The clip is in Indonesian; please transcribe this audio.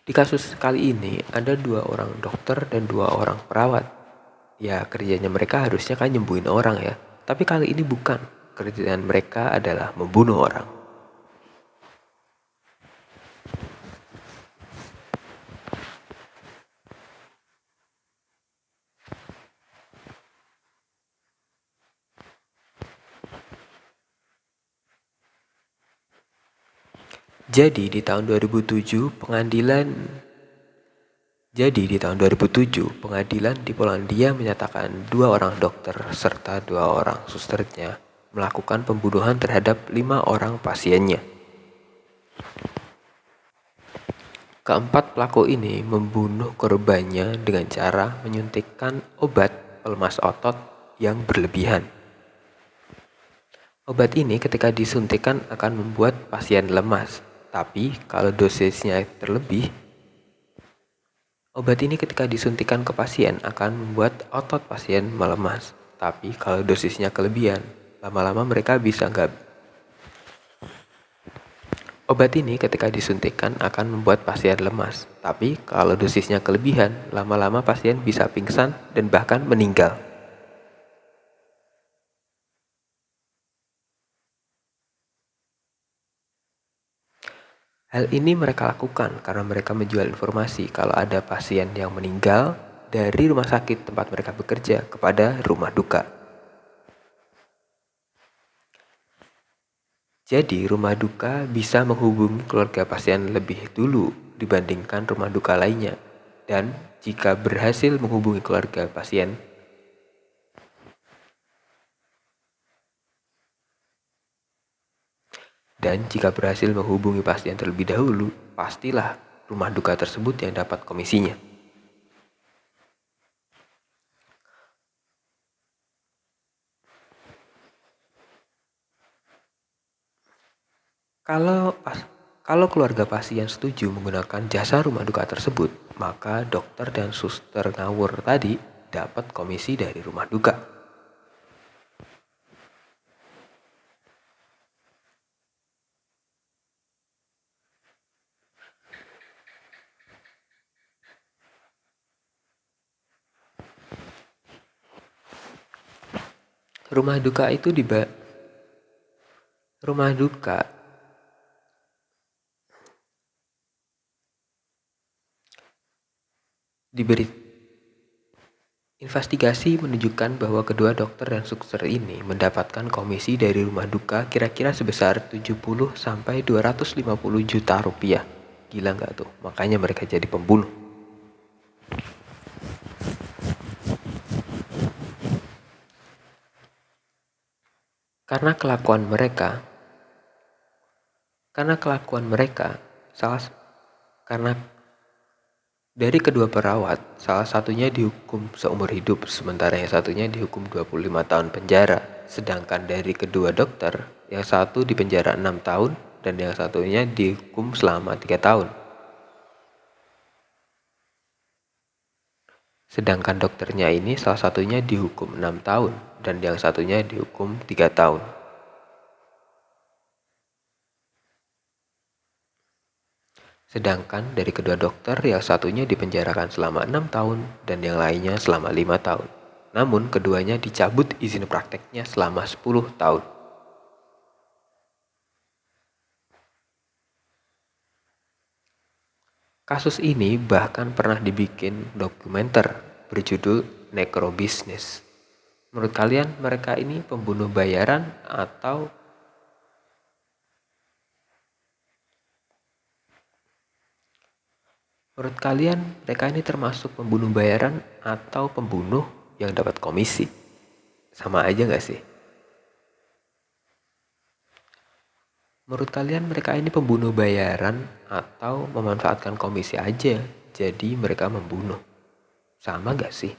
Di kasus kali ini ada 2 orang dokter dan 2 orang perawat. Ya kerjanya mereka harusnya kan nyembuhin orang ya. Tapi kali ini bukan. Kerjaan mereka adalah membunuh orang. Jadi di tahun 2007 pengadilan di Polandia menyatakan 2 orang dokter serta 2 orang susternya melakukan pembunuhan terhadap 5 orang pasiennya. Keempat pelaku ini membunuh korbannya dengan cara menyuntikkan obat pelemas otot yang berlebihan. Obat ini ketika disuntikan akan membuat pasien lemas, tapi kalau dosisnya terlebih, obat ini ketika disuntikan ke pasien akan membuat otot pasien melemas. Tapi kalau dosisnya kelebihan, lama-lama mereka bisa Obat ini ketika disuntikan akan membuat pasien lemas. Tapi kalau dosisnya kelebihan, lama-lama pasien bisa pingsan dan bahkan meninggal. Hal ini mereka lakukan karena mereka menjual informasi kalau ada pasien yang meninggal dari rumah sakit tempat mereka bekerja kepada rumah duka. Jadi rumah duka bisa menghubungi keluarga pasien lebih dulu dibandingkan rumah duka lainnya. Dan jika berhasil menghubungi keluarga pasien, terlebih dahulu, pastilah rumah duka tersebut yang dapat komisinya. Kalau keluarga pasien setuju menggunakan jasa rumah duka tersebut, maka dokter dan suster ngawur tadi dapat komisi dari rumah duka. Rumah duka diberi investigasi menunjukkan bahwa kedua dokter dan suster ini mendapatkan komisi dari rumah duka kira-kira sebesar 70 sampai 250 juta rupiah. Gila nggak tuh? Makanya mereka jadi pembunuh. Karena kelakuan mereka, karena dari kedua perawat, salah satunya dihukum seumur hidup, sementara yang satunya dihukum 25 tahun penjara. Sedangkan dari kedua dokter, yang satu dipenjara 6 tahun dan yang satunya dihukum selama 3 tahun. Sedangkan dokternya ini salah satunya dihukum 6 tahun dan yang satunya dihukum 3 tahun. Sedangkan dari kedua dokter yang satunya dipenjarakan selama 6 tahun dan yang lainnya selama 5 tahun. Namun keduanya dicabut izin prakteknya selama 10 tahun. Kasus ini bahkan pernah dibikin dokumenter berjudul Necrobusiness. Menurut kalian mereka ini pembunuh bayaran atau Menurut kalian mereka ini termasuk pembunuh bayaran atau pembunuh yang dapat komisi? Sama aja gak sih? Menurut kalian mereka ini pembunuh bayaran atau memanfaatkan komisi aja jadi mereka membunuh? Sama gak sih?